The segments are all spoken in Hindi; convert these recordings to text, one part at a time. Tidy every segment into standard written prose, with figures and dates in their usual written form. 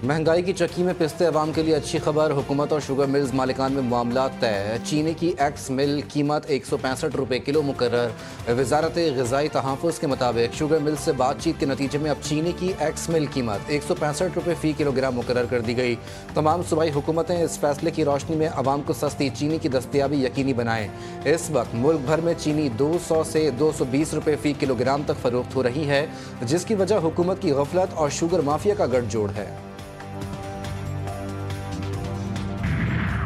महंगाई की चक्की में पिसते अवाम के लिए अच्छी खबर। हुकूमत और शुगर मिल्स मालिकान में मामला तय। चीनी की एक्स मिल कीमत 165 रुपये किलो मुकर्रर। वजारत ग़िज़ाई तहफ़्फ़ुज़ के मुताबिक शुगर मिल्स से बातचीत के नतीजे में अब चीनी की एक्स मिल कीमत 165 रुपये फ़ी किलोग्राम मुकर्रर कर दी गई। तमाम सूबाई हुकूमतें इस फैसले की रोशनी में अवाम को सस्ती चीनी की दस्तियाबी यकीनी बनाएं। इस वक्त मुल्क भर में चीनी 200 से 220 रुपये फ़ी किलोग्राम तक फ़रोख्त हो रही है, जिसकी वजह हुकूमत की गफलत और शुगर माफिया का गठजोड़ है।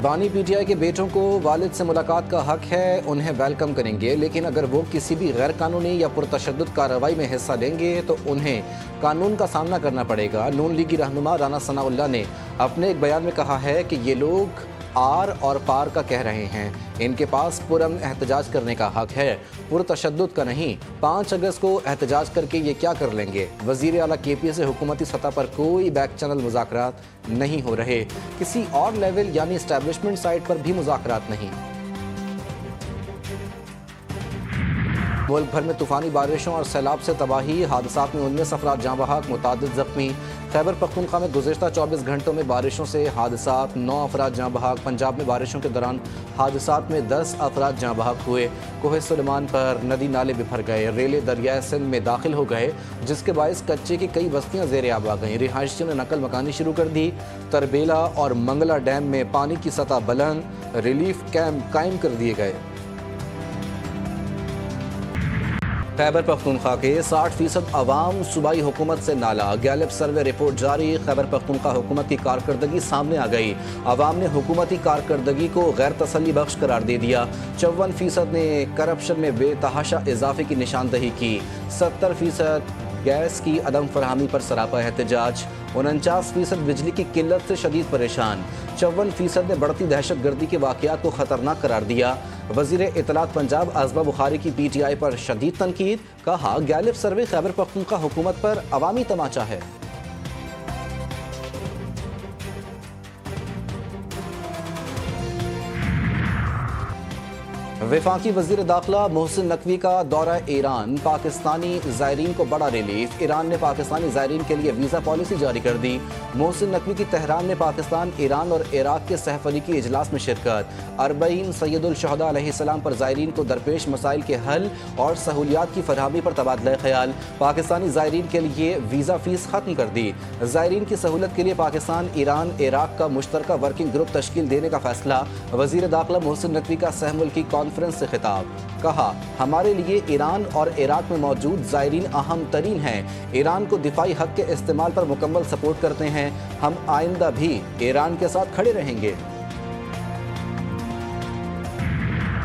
बानी पीटीआई के बेटों को वालिद से मुलाकात का हक है, उन्हें वेलकम करेंगे, लेकिन अगर वो किसी भी गैर कानूनी या पुरतशद्दुद कार्रवाई में हिस्सा लेंगे तो उन्हें कानून का सामना करना पड़ेगा। नून लीगी रहनुमा राना सनाउल्लाह ने अपने एक बयान में कहा है कि ये लोग आर और पार का कह रहे हैं, इनके पास पुरअमन एहतजाज करने का हक है, पुरतशद्दुद का नहीं। 5 अगस्त को एहतजाज करके ये क्या कर लेंगे। वज़ीर आला KPA से हुकूमती सतह पर कोई बैक चैनल मुज़ाकरात नहीं हो रहे, किसी और लेवल यानी इस्टेब्लिशमेंट साइड पर भी मुज़ाकरात नहीं। मुल्क भर में तूफ़ानी बारिशों और सैलाब से तबाही, हादसात में 19 अफराद जाँ बहक, मुतादिद ज़ख्मी। खैबर पख्तूनख्वा में गुज़िश्ता 24 घंटों में बारिशों से हादसात, 9 अफराद जाँ बहक। पंजाब में बारिशों के दौरान हादसात में 10 अफराद जाँ बहक हुए। कोहे सुलेमान पर नदी नाले बिफर गए, रेले दरियाए सिंध में दाखिल हो गए, जिसके बायस कच्चे की कई बस्तियाँ ज़ेर आब आ गईं। रिहायशियों ने नकल मकानी शुरू कर दी। तरबेला और मंगला डैम में पानी की सतह बुलंद, रिलीफ कैंप कायम कर दिए गए। खैबर पख्तूनख्वा के 60% अवाम सूबाई हुकूमत से नाला। गैलिप सर्वे रिपोर्ट जारी। खैबर पख्तूनख्वा हुकूमत की कारकर्दगी सामने आ गई। अवाम ने हुकूमती कारकर्दगी को गैर तसल्ली बख्श करार दे दिया। 54% ने करप्शन में बेतहाशा इजाफे की निशानदही की। 70% गैस की अदम फरहमी पर सरापा एहतजाज। 49% बिजली की किल्लत से शदीद परेशान। 54% ने बढ़ती दहशत गर्दी के वाक़यात को ख़तरनाक करार दिया। वज़ीर इत्तलात पंजाब अज़मा बुखारी की PTI पर शदीद तनकीद। कहा, गैलिप सर्वे खैबर पख्तूनख्वा हुकूमत पर अवामी तमाचा है। वफाकी वज़ीर दाखिला मोहसिन नकवी का दौरा ईरान। पाकिस्तानी ज़ायरीन को बड़ा रिलीफ। ईरान ने पाकिस्तानी ज़ायरीन के लिए वीज़ा पॉलिसी जारी कर दी। मोहसिन नकवी की तेहरान में पाकिस्तान, ईरान और इराक के सहफरीकी इजलास में शिरकत। 40 सैयदुल शुहदा अलैहिस्सलाम पर ज़ायरीन को दरपेश मसाइल के हल और सहूलियात की फरहमी पर तबादला ख्याल। पाकिस्तानी ज़ायरीन के लिए वीज़ा फ़ीस ख़त्म कर दी। ज़ायरीन की सहूलत के लिए पाकिस्तान, ईरान, इराक का मुश्तरका वर्किंग ग्रुप तश्कील देने का फैसला। वज़ीर दाखिला मोहसिन नकवी का सहमुल्की कॉन्फ्रेंस से खिताब। कहा, हमारे लिए ईरान और इराक में मौजूद ज़ायरीन अहम तरीन हैं। ईरान को दिफाई हक के इस्तेमाल पर मुकम्मल सपोर्ट करते हैं। हम आइंदा भी ईरान के साथ खड़े रहेंगे।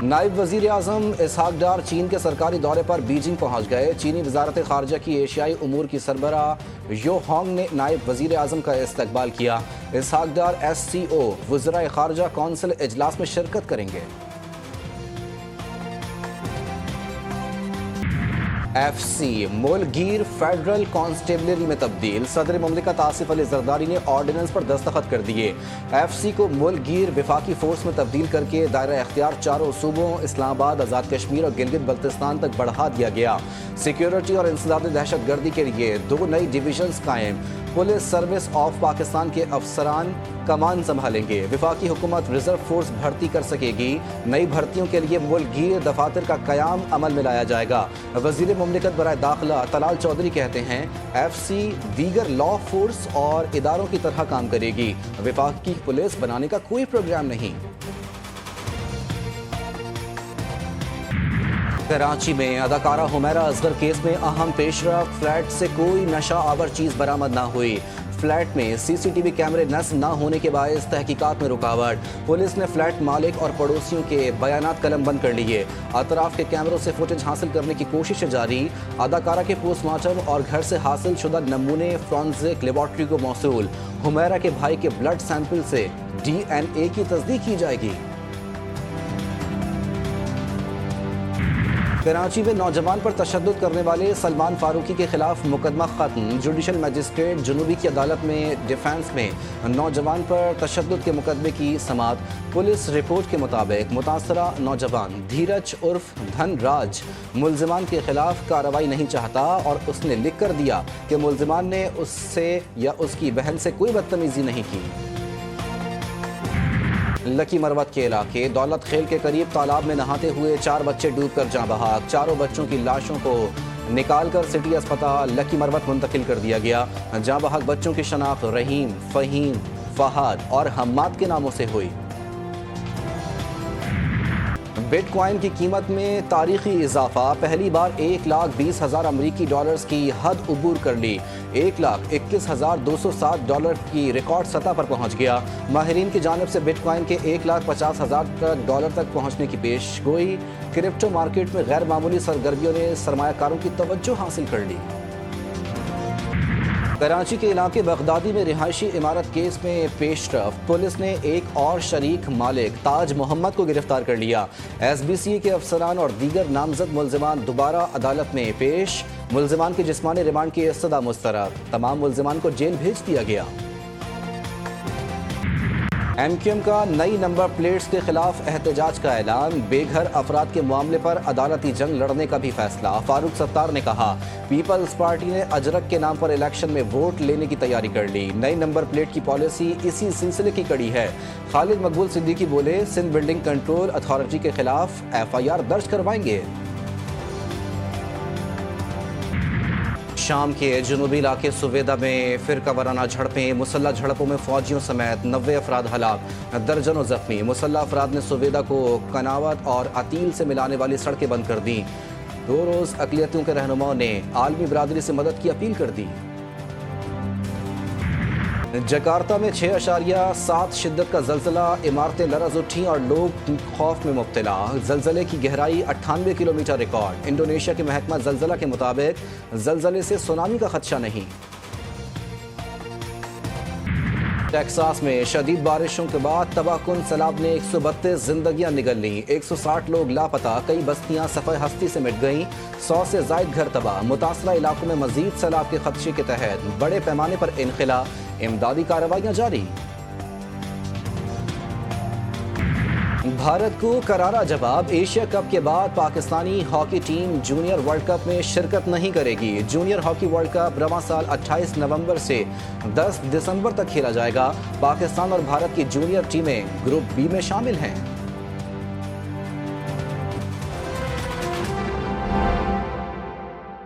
नायब वज़ीर आज़म इसहाक डार चीन के सरकारी दौरे पर बीजिंग पहुँच गए। चीनी वज़ारत ख़ारजा की एशियाई उमूर की सरबराह यो होंग ने नायब वज़ीर आज़म का इस्तकबाल किया। इसहाक डार SCO वज़राए ख़ारजा कौंसिल इजलास में शिरकत करेंगे। FC मुल्कगीर फेडरल कांस्टेबलरी में तब्दील। सदर मुमलिकत आसिफ अली जरदारी ने ऑर्डिनेंस पर दस्तखत कर दिए। FC को मुल्कगीर विफाकी फोर्स में तब्दील करके दायरा इख्तियार चारों सूबों इस्लामाबाद, आज़ाद कश्मीर और गिलगित बल्तिस्तान तक बढ़ा दिया गया। सिक्योरिटी और इंसदाद दहशत गर्दी के लिए 2 नई डिवीजन्स कायम। पुलिस सर्विस ऑफ पाकिस्तान के अफसरान कमान संभालेंगे। विफाकी हुकूमत रिजर्व फोर्स भर्ती कर सकेगी। नई भर्तियों के लिए मुल्कगीर दफातर का कयाम अमल में लाया जाएगा। वज़ीर मुमलिकत बराए दाखिला तलाल चौधरी कहते हैं, FC दीगर लॉ फोर्स और इदारों की तरह काम करेगी। विफाकी पुलिस बनाने का कोई प्रोग्राम नहीं। कराची में अदाकारा हुमैरा असगर केस में अहम पेशरफ। फ्लैट से कोई नशा आवर चीज़ बरामद न हुई। फ्लैट में CCTV कैमरे नस्ब न होने के बायस तहकीकात में रुकावट। पुलिस ने फ्लैट मालिक और पड़ोसियों के बयानात कलम बंद कर लिए। अतराफ के कैमरों से फुटेज हासिल करने की कोशिश जारी। अदाकारा के पोस्टमार्टम और घर से हासिल शुदा नमूने फॉरेंसिक लेबॉर्ट्री को मौसूल। हुमैरा के भाई के ब्लड सैंपल से DNA की तस्दीक की जाएगी। कराची में नौजवान पर तशद्दुद करने वाले सलमान फारूकी के खिलाफ मुकदमा खत्म। जुडिशल मजिस्ट्रेट जुनूबी की अदालत में डिफेंस में नौजवान पर तशद्दुद के मुकदमे की समाअत। पुलिस रिपोर्ट के मुताबिक मुतासरा नौजवान धीरज उर्फ धनराज मुल्जिमान के खिलाफ कार्रवाई नहीं चाहता और उसने लिख कर दिया कि मुल्जिमान ने उससे या उसकी बहन से कोई बदतमीजी नहीं की। लकी मरवत के इलाके दौलत खेल के करीब तालाब में नहाते हुए 4 बच्चे डूबकर जाँ बहक। चारों बच्चों की लाशों को निकालकर सिटी अस्पताल लकी मरवत मुंतकिल कर दिया गया। जाँ बहक बच्चों की शनाख्त रहीम, फ़हीम, फ़हाद और हम्माद के नामों से हुई। बिटकॉइन की कीमत में तारीखी इजाफा, पहली बार 1,20,000 अमरीकी डॉलर्स की हद उबूर कर ली। 1,21,207 डॉलर की रिकॉर्ड सतह पर पहुंच गया। माहिरीन की जानिब से बिटकॉइन के 1,50,000 डॉलर तक पहुंचने की पेश गोई। क्रिप्टो मार्केट में गैर मामूली सरगर्मियों ने सरमायाकारों की तवज्जो हासिल कर ली। कराची के इलाके बगदादी में रिहायशी इमारत केस में पेशरफ, पुलिस ने एक और शरीक मालिक ताज मोहम्मद को गिरफ्तार कर लिया। SBCA के अफसरान और दीगर नामजद मुल्जिमान दोबारा अदालत में पेश। मुल्जिमान के जिस्मानी रिमांड की इस्तदा मुस्तरद, तमाम मुल्जिमान को जेल भेज दिया गया। MQM का नई नंबर प्लेट्स के खिलाफ एहतजाज का ऐलान, बेघर अफराद के मामले पर अदालती जंग लड़ने का भी फैसला। फारूक सत्तार ने कहा, पीपल्स पार्टी ने अजरक के नाम पर इलेक्शन में वोट लेने की तैयारी कर ली। नई नंबर प्लेट की पॉलिसी इसी सिलसिले की कड़ी है। खालिद मकबूल सिद्दीकी बोले, सिंध बिल्डिंग कंट्रोल अथॉरिटी के खिलाफ FIR दर्ज करवाएंगे। शाम के जुनूबी इलाके सुवेदा में फिरका वाराना झड़पें, मुसल्ला झड़पों में फौजियों समेत 90 अफराद हलाक, दर्जनों जख्मी। मुसल्ला अफराद ने सुवेदा को कनावत और अतील से मिलाने वाली सड़कें बंद कर दी। 2 रोज़ अक़लियतों के रहनुमाओं ने आलमी बरादरी से मदद की अपील कर दी। जकार्ता में 6.7 शिद्दत का जल्जला, इमारतें लरज़ उठी और लोग खौफ में मुब्तला। जल्जले की गहराई 98 किलोमीटर रिकॉर्ड। इंडोनेशिया के महकमा जल्जला के मुताबिक जल्जले से सुनामी का खदशा नहीं। टेक्सास में शदीद बारिशों के बाद तबाहकुन सैलाब ने 132 जिंदगियां निगल लीं। 160 लोग लापता, कई बस्तियां सफ़े हस्ती से मिट गईं। 100 से ज़ायद घर तबाह। मुतासरा इलाकों में मजीद सैलाब के खदशे के तहत बड़े पैमाने पर इनखिला, इमदादी कार्रवाइयां जारी। भारत को करारा जवाब, एशिया कप के बाद Pakistani hockey team junior world cup में शिरकत नहीं करेगी। जूनियर हॉकी वर्ल्ड कप रवां साल 28 नवंबर से 10 दिसंबर तक खेला जाएगा। पाकिस्तान और भारत की जूनियर टीमें ग्रुप बी में शामिल हैं।